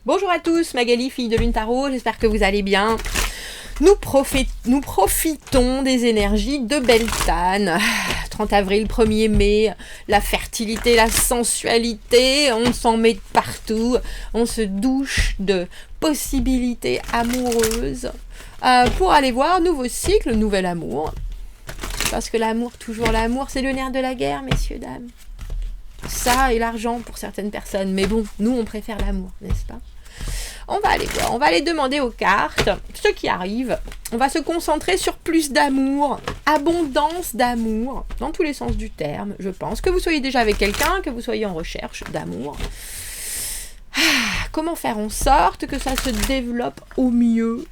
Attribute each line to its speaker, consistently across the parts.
Speaker 1: Bonjour à tous, Magali, fille de Lune Tarot, j'espère que vous allez bien. Nous profitons des énergies de Beltane. 30 avril, 1er mai, la fertilité, la sensualité, on s'en met partout. On se douche de possibilités amoureuses pour aller voir nouveau cycle, nouvel amour. Parce que l'amour, toujours l'amour, c'est le nerf de la guerre, messieurs, dames. Ça et l'argent pour certaines personnes. Mais bon, nous, on préfère l'amour, n'est-ce pas ? On va aller voir, on va aller demander aux cartes ce qui arrive. On va se concentrer sur plus d'amour, abondance d'amour, dans tous les sens du terme, je pense. Que vous soyez déjà avec quelqu'un, que vous soyez en recherche d'amour. Comment faire en sorte que ça se développe au mieux ?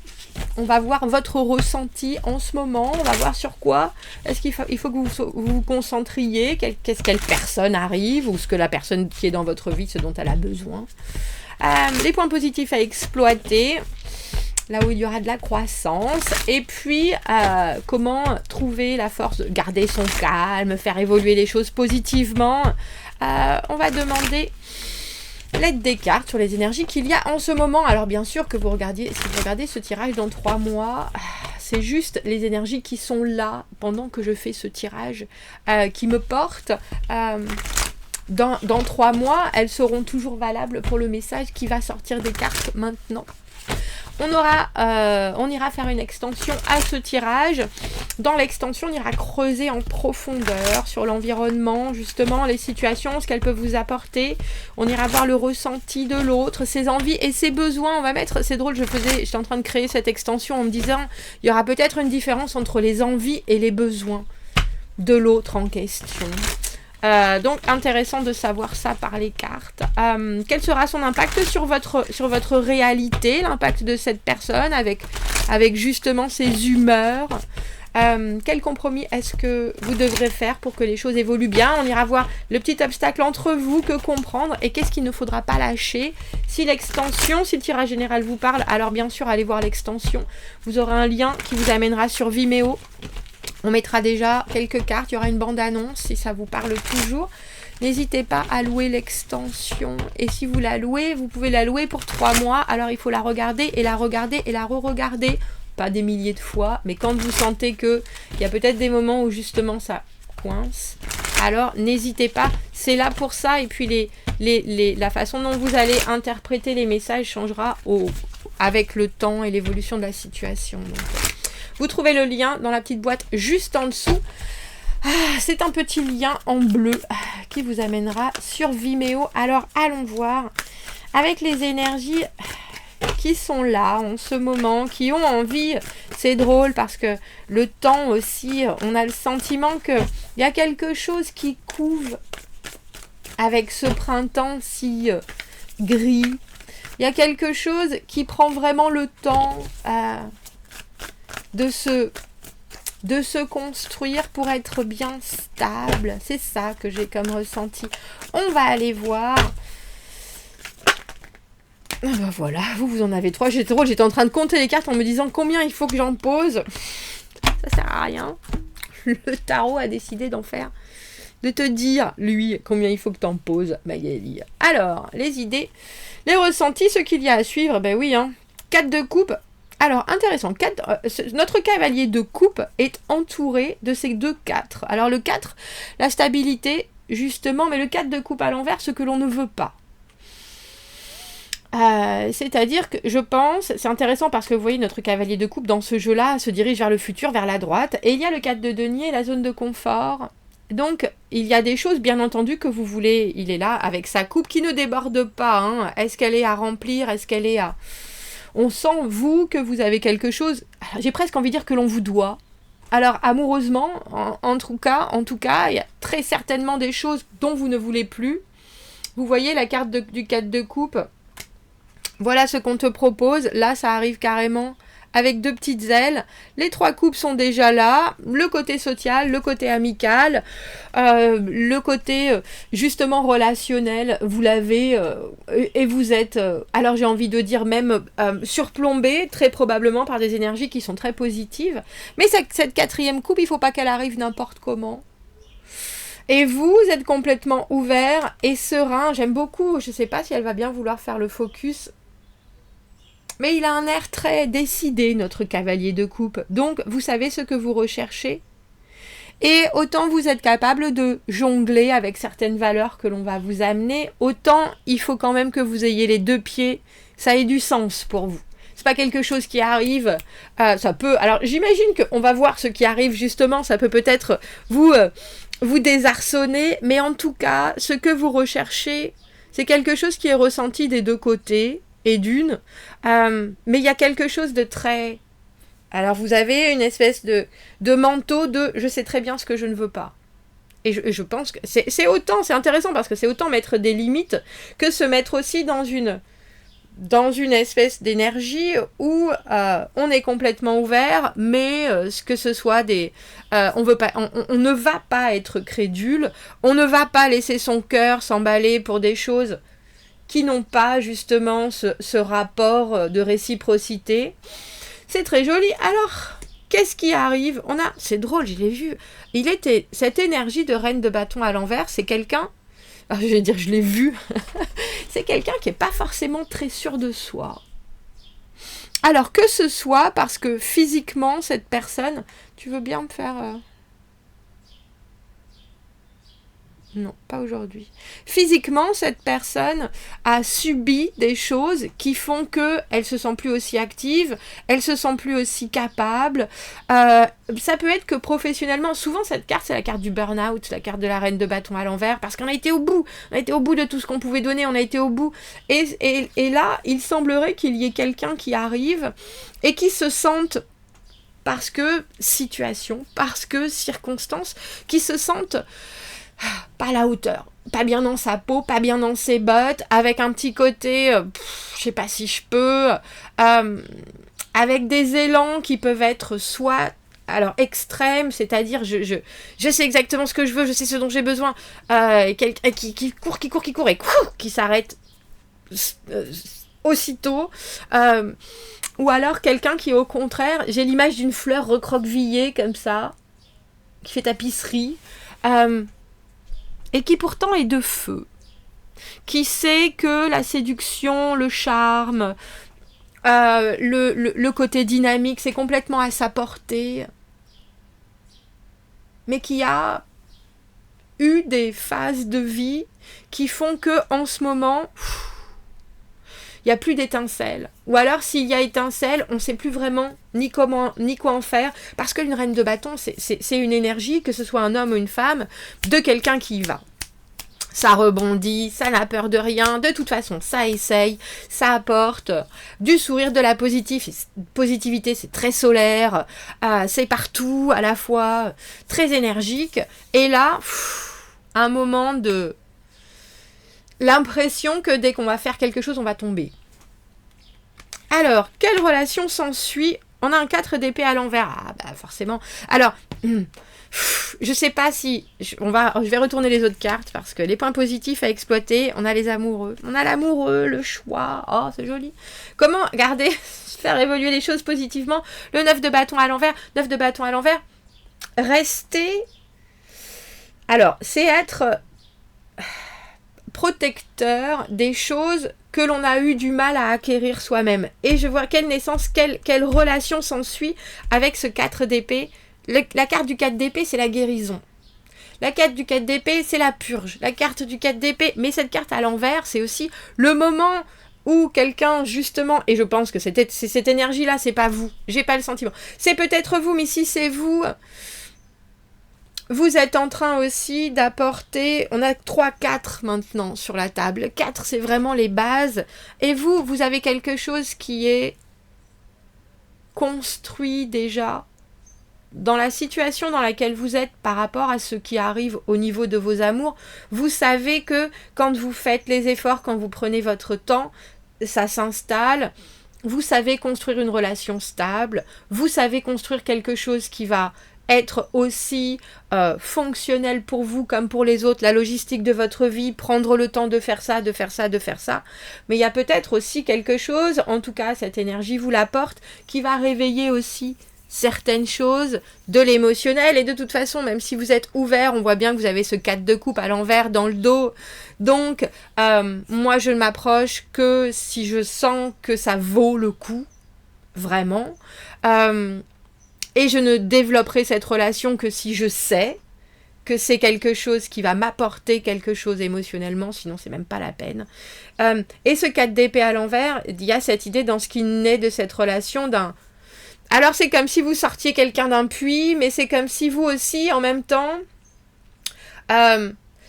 Speaker 1: On va voir votre ressenti en ce moment, on va voir sur quoi. Est-ce qu'il faut que vous vous concentriez, quelle personne arrive, ou ce que la personne qui est dans votre vie, ce dont elle a besoin. Les points positifs à exploiter, là où il y aura de la croissance, et puis comment trouver la force de garder son calme, faire évoluer les choses positivement. On va demander l'aide des cartes sur les énergies qu'il y a en ce moment. Alors bien sûr que si vous regardez ce tirage dans 3 mois, c'est juste les énergies qui sont là pendant que je fais ce tirage qui me portent. Dans 3 mois, elles seront toujours valables pour le message qui va sortir des cartes maintenant. On ira faire une extension à ce tirage. Dans l'extension, on ira creuser en profondeur sur l'environnement, justement, les situations, ce qu'elles peuvent vous apporter. On ira voir le ressenti de l'autre, ses envies et ses besoins. On va mettre, c'est drôle, j'étais en train de créer cette extension en me disant, il y aura peut-être une différence entre les envies et les besoins de l'autre en question. Donc intéressant de savoir ça par les cartes. Quel sera son impact sur votre réalité, l'impact de cette personne avec justement ses humeurs. Quel compromis est-ce que vous devrez faire pour que les choses évoluent bien. On ira voir le petit obstacle entre vous, que comprendre et qu'est-ce qu'il ne faudra pas lâcher. Si le tirage général vous parle, alors bien sûr allez voir l'extension. Vous aurez un lien qui vous amènera sur Vimeo. On mettra déjà quelques cartes, il y aura une bande-annonce si ça vous parle toujours. N'hésitez pas à louer l'extension. Et si vous la louez, vous pouvez la louer pour 3 mois. Alors il faut la regarder et la re-regarder. Pas des milliers de fois, mais quand vous sentez qu'il y a peut-être des moments où justement ça coince, alors n'hésitez pas, c'est là pour ça. Et puis la façon dont vous allez interpréter les messages changera avec le temps et l'évolution de la situation. Donc, vous trouvez le lien dans la petite boîte juste en dessous. C'est un petit lien en bleu qui vous amènera sur Vimeo. Alors allons voir avec les énergies qui sont là en ce moment, qui ont envie. C'est drôle parce que le temps aussi, on a le sentiment qu'il y a quelque chose qui couve avec ce printemps si gris. Il y a quelque chose qui prend vraiment le temps de se construire pour être bien stable. C'est ça que j'ai comme ressenti. On va aller voir. Ah ben voilà, vous en avez 3. J'étais en train de compter les cartes en me disant combien il faut que j'en pose. Ça sert à rien. Le tarot a décidé de te dire, lui, combien il faut que t'en poses, Magali. Alors, les idées, les ressentis, ce qu'il y a à suivre, ben oui, 4 de coupe. Alors, intéressant, notre cavalier de coupe est entouré de ces 2 4. Alors, le 4, la stabilité, justement, mais le 4 de coupe à l'envers, ce que l'on ne veut pas. C'est-à-dire que je pense, c'est intéressant parce que vous voyez, notre cavalier de coupe dans ce jeu-là se dirige vers le futur, vers la droite, et il y a le 4 de denier, la zone de confort. Donc, il y a des choses, bien entendu, que vous voulez, il est là, avec sa coupe qui ne déborde pas. Est-ce qu'elle est à remplir ? Est-ce qu'elle est à... On sent, vous, que vous avez quelque chose, j'ai presque envie de dire que l'on vous doit. Alors, amoureusement, en tout cas, il y a très certainement des choses dont vous ne voulez plus. Vous voyez la carte du 4 de coupe ? Voilà ce qu'on te propose. Là, ça arrive carrément avec 2 petites ailes. Les 3 coupes sont déjà là. Le côté social, le côté amical, le côté justement relationnel. Vous l'avez et vous êtes, alors j'ai envie de dire même surplombé, très probablement par des énergies qui sont très positives. Mais cette 4e coupe, il ne faut pas qu'elle arrive n'importe comment. Et vous êtes complètement ouvert et serein. J'aime beaucoup. Je ne sais pas si elle va bien vouloir faire le focus Mais il a un air très décidé, notre cavalier de coupe. Donc, vous savez ce que vous recherchez. Et autant vous êtes capable de jongler avec certaines valeurs que l'on va vous amener, autant il faut quand même que vous ayez les deux pieds, ça ait du sens pour vous. C'est pas quelque chose qui arrive, ça peut... Alors j'imagine qu'on va voir ce qui arrive justement, ça peut peut-être vous désarçonner, mais en tout cas, ce que vous recherchez, c'est quelque chose qui est ressenti des deux côtés et d'une, mais il y a quelque chose de très... Alors vous avez une espèce de manteau de « je sais très bien ce que je ne veux pas ». Et je pense que c'est autant, c'est intéressant parce que c'est autant mettre des limites que se mettre aussi dans une espèce d'énergie où on est complètement ouvert, mais que ce soit des... on ne va pas être crédule, on ne va pas laisser son cœur s'emballer pour des choses qui n'ont pas justement ce rapport de réciprocité. C'est très joli. Alors, qu'est-ce qui arrive ? C'est drôle, je l'ai vu. Cette énergie de reine de bâton à l'envers, c'est quelqu'un... Alors, je vais dire, je l'ai vu. C'est quelqu'un qui n'est pas forcément très sûr de soi. Alors, que ce soit parce que physiquement, cette personne... Tu veux bien me faire... Non, pas aujourd'hui. Physiquement, cette personne a subi des choses qui font qu'elle se sent plus aussi active, elle se sent plus aussi capable. Ça peut être que professionnellement, souvent cette carte, c'est la carte du burn-out, la carte de la reine de bâton à l'envers, parce qu'on a été au bout. On a été au bout de tout ce qu'on pouvait donner, on a été au bout. Et là, il semblerait qu'il y ait quelqu'un qui arrive et qui se sente, parce que situation, parce que circonstance, qui se sente... pas à la hauteur, pas bien dans sa peau, pas bien dans ses bottes, avec un petit côté, je sais pas si je peux, avec des élans qui peuvent être soit, alors extrêmes, c'est-à-dire je sais exactement ce que je veux, je sais ce dont j'ai besoin, qui court et qui s'arrête aussitôt, ou alors quelqu'un qui au contraire, j'ai l'image d'une fleur recroquevillée comme ça, qui fait tapisserie, et qui pourtant est de feu, qui sait que la séduction, le charme, le côté dynamique, c'est complètement à sa portée, mais qui a eu des phases de vie qui font que en ce moment, il n'y a plus d'étincelle. Ou alors, s'il y a étincelle, on ne sait plus vraiment ni comment, ni quoi en faire. Parce qu'une reine de bâton, c'est une énergie, que ce soit un homme ou une femme, de quelqu'un qui y va. Ça rebondit, ça n'a peur de rien. De toute façon, ça essaye, ça apporte du sourire, de la positivité. C'est très solaire, c'est partout, à la fois très énergique. Et là, un moment de... l'impression que dès qu'on va faire quelque chose, on va tomber. Alors, quelle relation s'ensuit ? On a un 4 d'épée à l'envers. Ah, bah forcément. Alors, je sais pas si... Je vais retourner les autres cartes parce que les points positifs à exploiter, on a les amoureux. On a l'amoureux, le choix. Oh, c'est joli. Comment garder, faire évoluer les choses positivement ? Le 9 de bâton à l'envers. 9 de bâton à l'envers. Rester... Alors, c'est être... protecteur des choses que l'on a eu du mal à acquérir soi-même. Et je vois quelle naissance, quelle relation s'ensuit avec ce 4 d'épée. La carte du 4 d'épée, c'est la guérison. La carte du 4 d'épée, c'est la purge. La carte du 4 d'épée, mais cette carte à l'envers, c'est aussi le moment où quelqu'un, justement, et je pense que c'est cette énergie-là, c'est pas vous. J'ai pas le sentiment. C'est peut-être vous, mais si c'est vous... Vous êtes en train aussi d'apporter... On a 3, 4 maintenant sur la table. 4, c'est vraiment les bases. Et vous avez quelque chose qui est construit déjà dans la situation dans laquelle vous êtes par rapport à ce qui arrive au niveau de vos amours. Vous savez que quand vous faites les efforts, quand vous prenez votre temps, ça s'installe. Vous savez construire une relation stable. Vous savez construire quelque chose qui va... être aussi fonctionnel pour vous comme pour les autres, la logistique de votre vie, prendre le temps de faire ça, de faire ça, de faire ça. Mais il y a peut-être aussi quelque chose, en tout cas cette énergie vous l'apporte, qui va réveiller aussi certaines choses, de l'émotionnel. Et de toute façon, même si vous êtes ouvert, on voit bien que vous avez ce 4 de coupe à l'envers dans le dos. Donc, moi, je ne m'approche que si je sens que ça vaut le coup, vraiment. Et je ne développerai cette relation que si je sais que c'est quelque chose qui va m'apporter quelque chose émotionnellement, sinon c'est même pas la peine. Et ce 4 d'épée à l'envers, il y a cette idée dans ce qui naît de cette relation d'un... Alors c'est comme si vous sortiez quelqu'un d'un puits, mais c'est comme si vous aussi, en même temps...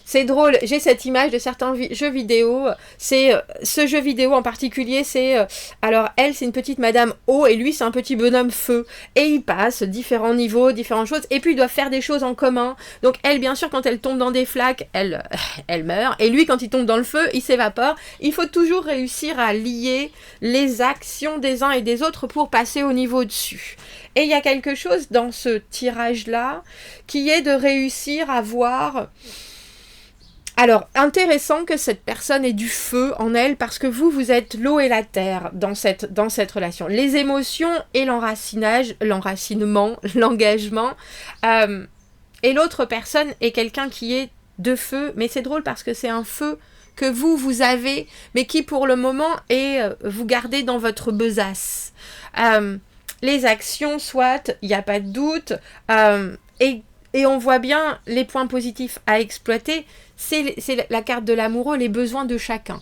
Speaker 1: c'est drôle, j'ai cette image de certains jeux vidéo, c'est ce jeu vidéo en particulier, c'est alors elle c'est une petite madame eau et lui c'est un petit bonhomme feu, et ils passent différents niveaux, différentes choses, et puis ils doivent faire des choses en commun. Donc elle bien sûr quand elle tombe dans des flaques, elle meurt, et lui quand il tombe dans le feu, il s'évapore. Il faut toujours réussir à lier les actions des uns et des autres pour passer au niveau au-dessus. Et il y a quelque chose dans ce tirage là qui est de réussir à voir... Alors, intéressant que cette personne ait du feu en elle, parce que vous êtes l'eau et la terre dans cette relation. Les émotions et l'enracinement, l'engagement. Et l'autre personne est quelqu'un qui est de feu, mais c'est drôle parce que c'est un feu que vous avez, mais qui pour le moment est vous gardez dans votre besace. Les actions, soit, il n'y a pas de doute, et on voit bien les points positifs à exploiter. C'est la carte de l'amoureux, les besoins de chacun.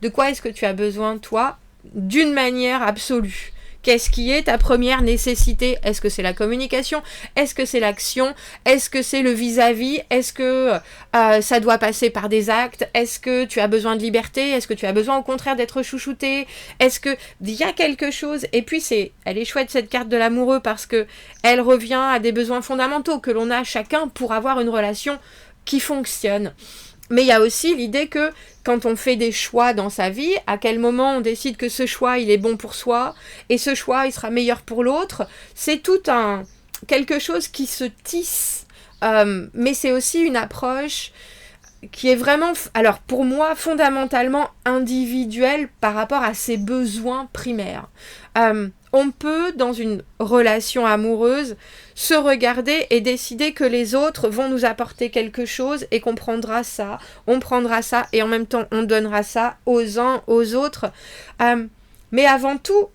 Speaker 1: De quoi est-ce que tu as besoin, toi, d'une manière absolue? Qu'est-ce qui est ta première nécessité? Est-ce que c'est la communication? Est-ce que c'est l'action? Est-ce que c'est le vis-à-vis? Est-ce que ça doit passer par des actes? Est-ce que tu as besoin de liberté? Est-ce que tu as besoin au contraire d'être chouchouté? Est-ce que il y a quelque chose? Et puis elle est chouette cette carte de l'amoureux parce que elle revient à des besoins fondamentaux que l'on a chacun pour avoir une relation qui fonctionne. Mais il y a aussi l'idée que quand on fait des choix dans sa vie, à quel moment on décide que ce choix il est bon pour soi et ce choix il sera meilleur pour l'autre, c'est tout quelque chose qui se tisse. Mais c'est aussi une approche qui est vraiment, alors pour moi, fondamentalement individuelle par rapport à ses besoins primaires. On peut, dans une relation amoureuse, se regarder et décider que les autres vont nous apporter quelque chose et qu'on prendra ça, on prendra ça et en même temps on donnera ça aux uns, aux autres. Mais avant tout,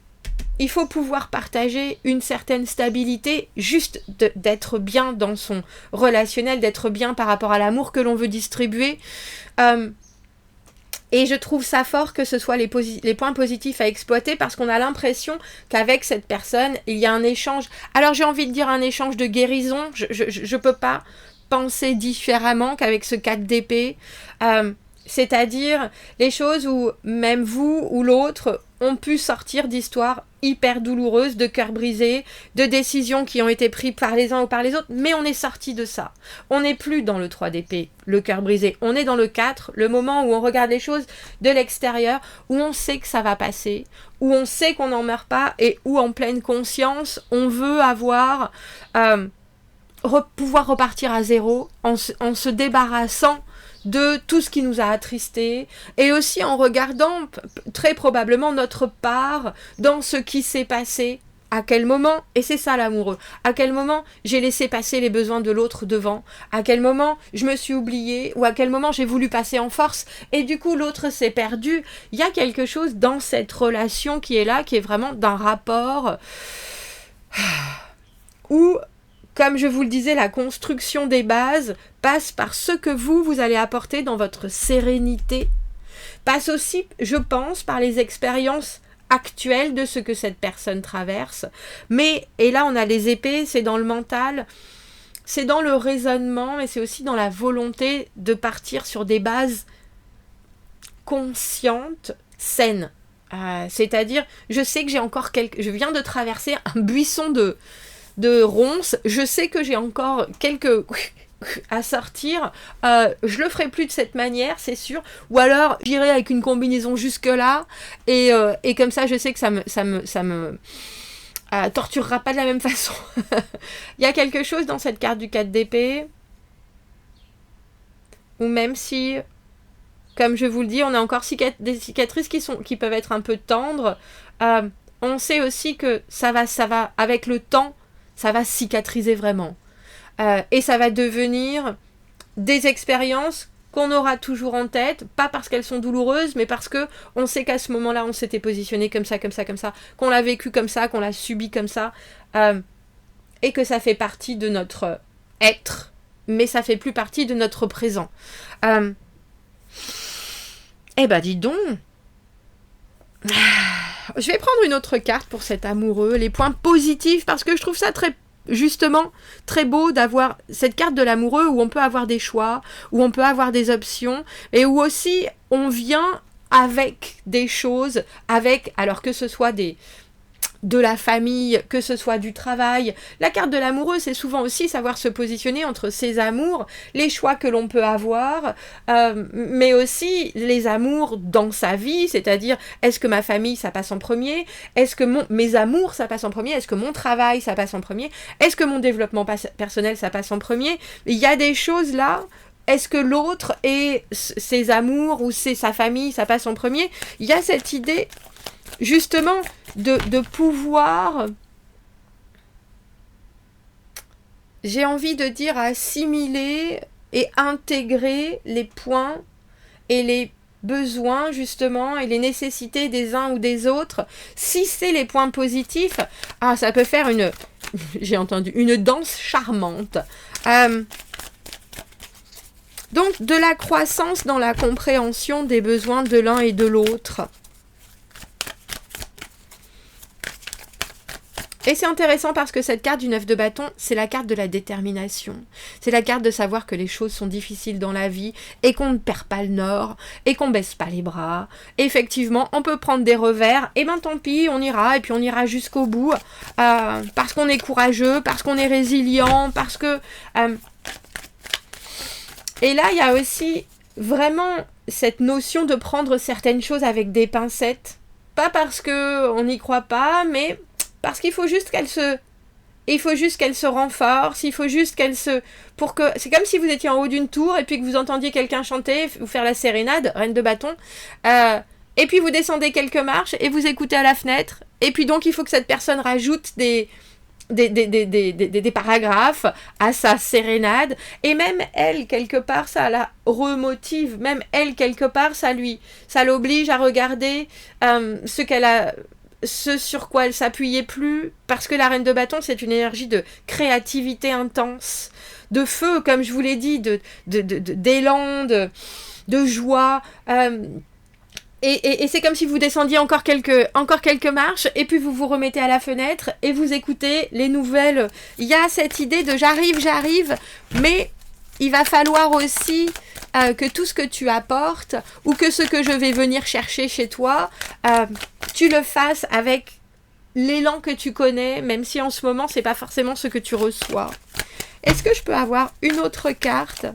Speaker 1: il faut pouvoir partager une certaine stabilité, juste d'être bien dans son relationnel, d'être bien par rapport à l'amour que l'on veut distribuer. Et je trouve ça fort que ce soit les points positifs à exploiter parce qu'on a l'impression qu'avec cette personne, il y a un échange. Alors j'ai envie de dire un échange de guérison. Je peux pas penser différemment qu'avec ce 4 d'épée. C'est-à-dire les choses où même vous ou l'autre ont pu sortir d'histoires hyper douloureuses, de cœurs brisés, de décisions qui ont été prises par les uns ou par les autres, mais on est sorti de ça. On n'est plus dans le 3 d'épée, le cœur brisé. On est dans le 4, le moment où on regarde les choses de l'extérieur, où on sait que ça va passer, où on sait qu'on n'en meurt pas et où en pleine conscience, on veut avoir... pouvoir repartir à zéro en se débarrassant de tout ce qui nous a attristés et aussi en regardant très probablement notre part dans ce qui s'est passé, à quel moment, et c'est ça l'amoureux, à quel moment j'ai laissé passer les besoins de l'autre devant, à quel moment je me suis oubliée ou à quel moment j'ai voulu passer en force et du coup l'autre s'est perdu. Il y a quelque chose dans cette relation qui est là, qui est vraiment d'un rapport où, comme je vous le disais, la construction des bases passe par ce que vous allez apporter dans votre sérénité, passe aussi, je pense, par les expériences actuelles de ce que cette personne traverse. Mais, et là on a les épées, c'est dans le mental, c'est dans le raisonnement, mais c'est aussi dans la volonté de partir sur des bases conscientes, saines. C'est-à-dire, je sais que j'ai encore je viens de traverser un buisson de ronces, je sais que j'ai encore quelques à sortir, je le ferai plus de cette manière, c'est sûr, ou alors j'irai avec une combinaison jusque là et comme ça je sais que ça me torturera pas de la même façon. Il y a quelque chose dans cette carte du 4 d'épée où même si, comme je vous le dis, on a encore des cicatrices qui peuvent être un peu tendres, on sait aussi que ça va avec le temps. ça va cicatriser vraiment. Et ça va devenir des expériences qu'on aura toujours en tête, pas parce qu'elles sont douloureuses, mais parce que on sait qu'à ce moment-là, on s'était positionné comme ça, qu'on l'a vécu comme ça, qu'on l'a subi comme ça, et que ça fait partie de notre être, mais ça fait plus partie de notre présent. Eh ben, dis donc. Je vais prendre une autre carte pour cet amoureux, les points positifs, parce que je trouve ça justement très beau d'avoir cette carte de l'amoureux où on peut avoir des choix, où on peut avoir des options, et où aussi on vient avec des choses, alors que ce soit de la famille, que ce soit du travail. La carte de l'amoureux, c'est souvent aussi savoir se positionner entre ses amours, les choix que l'on peut avoir, mais aussi les amours dans sa vie, c'est-à-dire, est-ce que ma famille, ça passe en premier? Est-ce que mes amours, ça passe en premier? Est-ce que mon travail, ça passe en premier? Est-ce que mon développement personnel, ça passe en premier? Il y a des choses là. Est-ce que l'autre et ses amours ou sa famille, ça passe en premier? Il y a cette idée justement de pouvoir, j'ai envie de dire, assimiler et intégrer les points et les besoins justement et les nécessités des uns ou des autres. Si c'est les points positifs, ça peut faire une danse charmante. Donc de la croissance dans la compréhension des besoins de l'un et de l'autre. Et c'est intéressant parce que cette carte du 9 de bâton, c'est la carte de la détermination. C'est la carte de savoir que les choses sont difficiles dans la vie et qu'on ne perd pas le nord et qu'on baisse pas les bras. Et effectivement, on peut prendre des revers, et ben tant pis, on ira, et puis on ira jusqu'au bout, parce qu'on est courageux, parce qu'on est résilient, parce que... Et là, il y a aussi vraiment cette notion de prendre certaines choses avec des pincettes. Pas parce qu'on n'y croit pas, mais... parce qu'il faut juste qu'elle se renforce, il faut juste qu'elle se... c'est comme si vous étiez en haut d'une tour et puis que vous entendiez quelqu'un chanter ou faire la sérénade, reine de bâton, et puis vous descendez quelques marches et vous écoutez à la fenêtre, et puis donc il faut que cette personne rajoute des paragraphes à sa sérénade, et même elle, quelque part, ça la remotive, même elle, quelque part, ça l'oblige à regarder ce sur quoi elle s'appuyait plus, parce que la reine de bâton, c'est une énergie de créativité intense, de feu, comme je vous l'ai dit, d'élan, de joie, et c'est comme si vous descendiez encore quelques marches, et puis vous vous remettez à la fenêtre, et vous écoutez les nouvelles. Il y a cette idée de j'arrive, mais il va falloir aussi que tout ce que tu apportes, ou que ce que je vais venir chercher chez toi, tu le fasses avec l'élan que tu connais, même si en ce moment, c'est pas forcément ce que tu reçois. Est-ce que je peux avoir une autre carte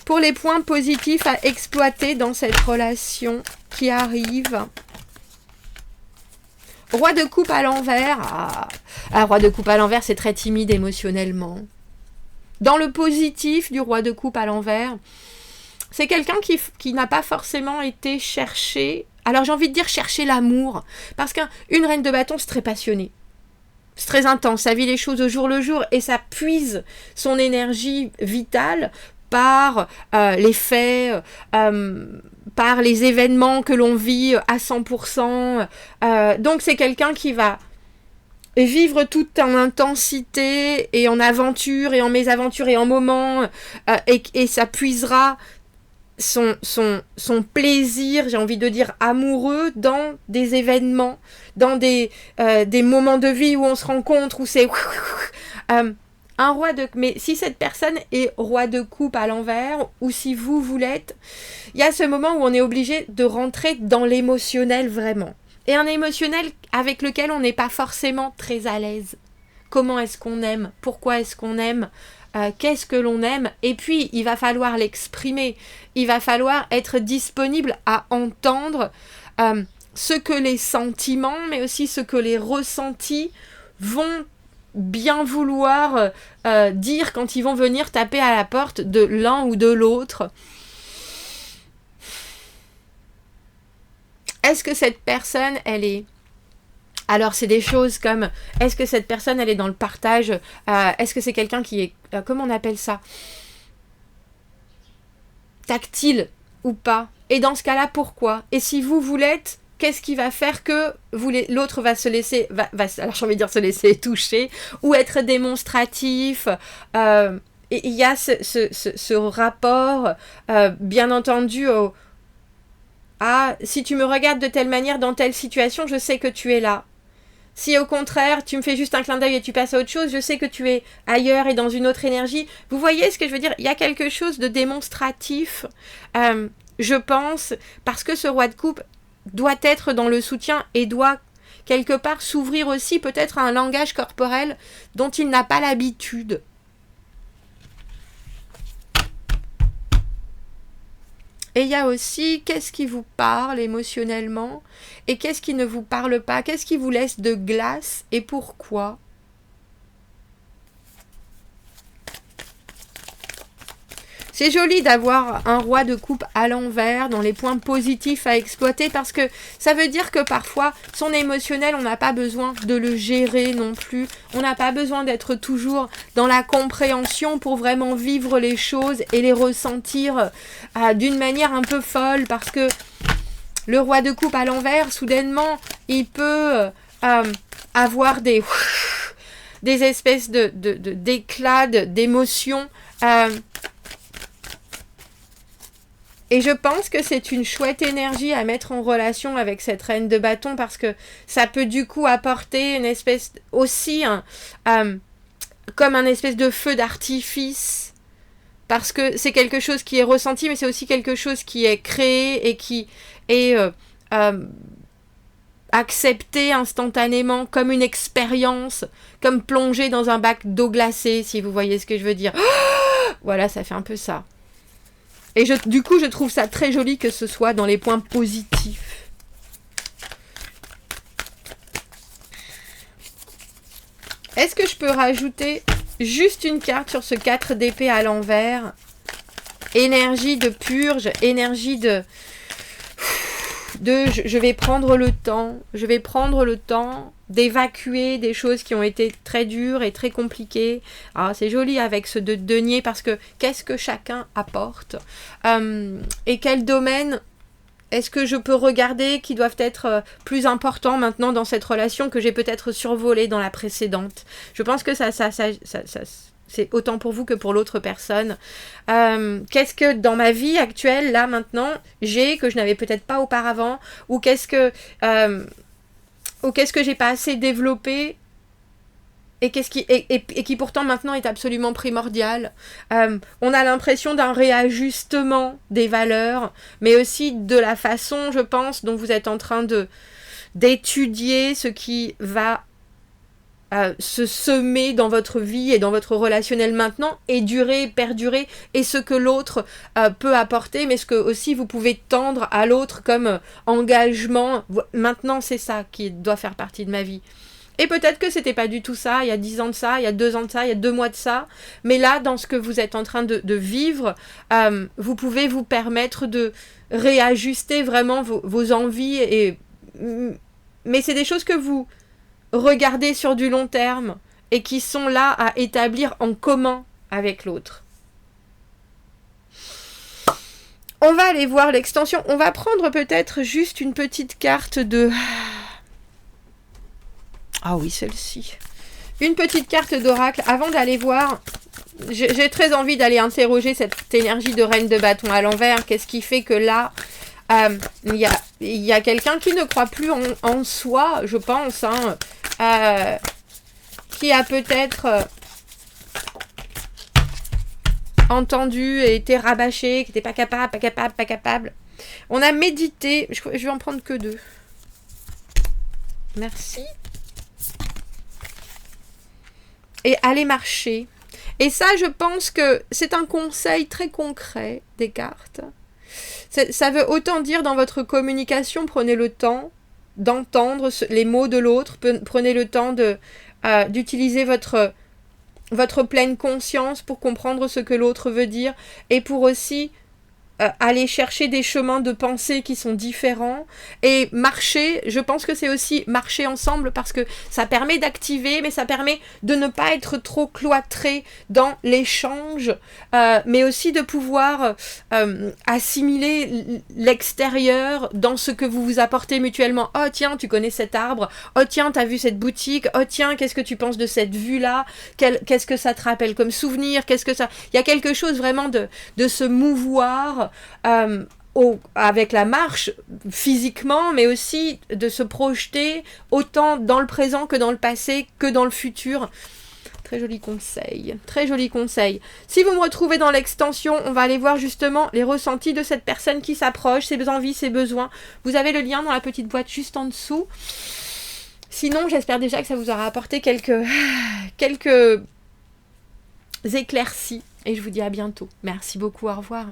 Speaker 1: pour les points positifs à exploiter dans cette relation qui arrive? Roi de coupe à l'envers. Roi de coupe à l'envers, c'est très timide émotionnellement. Dans le positif du roi de coupe à l'envers, c'est quelqu'un qui n'a pas forcément été chercher. Alors j'ai envie de dire chercher l'amour. Parce qu'une reine de bâton, c'est très passionné. C'est très intense. Ça vit les choses au jour le jour. Et ça puise son énergie vitale par les faits, par les événements que l'on vit à 100%. Donc c'est quelqu'un qui va vivre tout en intensité et en aventure et en mésaventure et en moments, et ça puisera son plaisir, j'ai envie de dire amoureux, dans des événements, dans des moments de vie où on se rencontre, où c'est un roi de... Mais si cette personne est roi de coupe à l'envers, ou si vous l'êtes, il y a ce moment où on est obligé de rentrer dans l'émotionnel vraiment. Et un émotionnel avec lequel on n'est pas forcément très à l'aise. Comment est-ce qu'on aime? Pourquoi est-ce qu'on aime? Qu'est-ce que l'on aime? Et puis, il va falloir l'exprimer. Il va falloir être disponible à entendre ce que les sentiments, mais aussi ce que les ressentis vont bien vouloir dire quand ils vont venir taper à la porte de l'un ou de l'autre. Est-ce que cette personne, elle est Alors, c'est des choses comme, est-ce que cette personne, elle est dans le partage? Est-ce que c'est quelqu'un qui est, comment on appelle ça? Tactile ou pas? Et dans ce cas-là, pourquoi? Et si vous l'êtes, qu'est-ce qui va faire que l'autre va se laisser, alors j'ai envie de dire se laisser toucher, ou être démonstratif? Et il y a ce rapport, bien entendu, si tu me regardes de telle manière dans telle situation, je sais que tu es là. Si au contraire, tu me fais juste un clin d'œil et tu passes à autre chose, je sais que tu es ailleurs et dans une autre énergie. Vous voyez ce que je veux dire? Il y a quelque chose de démonstratif, je pense, parce que ce roi de coupe doit être dans le soutien et doit quelque part s'ouvrir aussi peut-être à un langage corporel dont il n'a pas l'habitude. Et il y a aussi qu'est-ce qui vous parle émotionnellement et qu'est-ce qui ne vous parle pas, qu'est-ce qui vous laisse de glace et pourquoi. C'est joli d'avoir un roi de coupe à l'envers dans les points positifs à exploiter parce que ça veut dire que parfois son émotionnel, on n'a pas besoin de le gérer non plus. On n'a pas besoin d'être toujours dans la compréhension pour vraiment vivre les choses et les ressentir d'une manière un peu folle parce que le roi de coupe à l'envers, soudainement, il peut avoir des espèces d'éclats, d'émotions. Et je pense que c'est une chouette énergie à mettre en relation avec cette reine de bâton parce que ça peut du coup apporter une espèce aussi, comme un espèce de feu d'artifice. Parce que c'est quelque chose qui est ressenti, mais c'est aussi quelque chose qui est créé et qui est accepté instantanément comme une expérience, comme plonger dans un bac d'eau glacée, si vous voyez ce que je veux dire. Voilà, ça fait un peu ça. Et du coup, je trouve ça très joli que ce soit dans les points positifs. Est-ce que je peux rajouter juste une carte sur ce 4 d'épée à l'envers? Énergie de purge, énergie de je vais prendre le temps d'évacuer des choses qui ont été très dures et très compliquées. Ah, c'est joli avec ce denier parce que qu'est-ce que chacun apporte et quel domaine est-ce que je peux regarder qui doivent être plus importants maintenant dans cette relation que j'ai peut-être survolé dans la précédente. Je pense que ça c'est autant pour vous que pour l'autre personne. Qu'est-ce que dans ma vie actuelle, là, maintenant, j'ai que je n'avais peut-être pas auparavant, ou qu'est-ce que j'ai pas assez développé et qui pourtant maintenant est absolument primordial. On a l'impression d'un réajustement des valeurs, mais aussi de la façon, je pense, dont vous êtes en train d'étudier ce qui va se semer dans votre vie et dans votre relationnel maintenant et durer, perdurer et ce que l'autre peut apporter mais ce que aussi vous pouvez tendre à l'autre comme engagement. Maintenant c'est ça qui doit faire partie de ma vie. Et peut-être que c'était pas du tout ça, il y a 10 ans de ça, il y a 2 ans de ça, il y a 2 mois de ça, mais là dans ce que vous êtes en train de vivre, vous pouvez vous permettre de réajuster vraiment vos envies mais c'est des choses que vous regardez sur du long terme et qui sont là à établir en commun avec l'autre. On va aller voir l'extension. On va prendre peut-être juste une petite carte de... Ah oui, celle-ci. Une petite carte d'oracle avant d'aller voir... J'ai très envie d'aller interroger cette énergie de reine de bâton à l'envers. Qu'est-ce qui fait que là... il y a quelqu'un qui ne croit plus en soi, je pense, qui a peut-être entendu et été rabâché, qui n'était pas capable. On a médité, je vais en prendre que 2. Merci. Et aller marcher. Et ça, je pense que c'est un conseil très concret des cartes. Ça veut autant dire dans votre communication, prenez le temps d'entendre les mots de l'autre, prenez le temps d'utiliser votre pleine conscience pour comprendre ce que l'autre veut dire et pour aussi aller chercher des chemins de pensée qui sont différents et marcher, je pense que c'est aussi marcher ensemble parce que ça permet d'activer, mais ça permet de ne pas être trop cloîtré dans l'échange, mais aussi de pouvoir assimiler l'extérieur dans ce que vous vous apportez mutuellement. Oh tiens, tu connais cet arbre, oh tiens, t'as vu cette boutique, oh tiens, qu'est-ce que tu penses de cette vue-là, qu'est-ce que ça te rappelle comme souvenir, qu'est-ce que ça... Il y a quelque chose vraiment de se mouvoir avec la marche physiquement, mais aussi de se projeter autant dans le présent que dans le passé, que dans le futur. Très joli conseil, très joli conseil. Si vous me retrouvez dans l'extension, on va aller voir justement les ressentis de cette personne qui s'approche, ses envies, ses besoins. Vous avez le lien dans la petite boîte juste en dessous. Sinon, j'espère déjà que ça vous aura apporté quelques éclaircies. Et je vous dis à bientôt. Merci beaucoup, au revoir.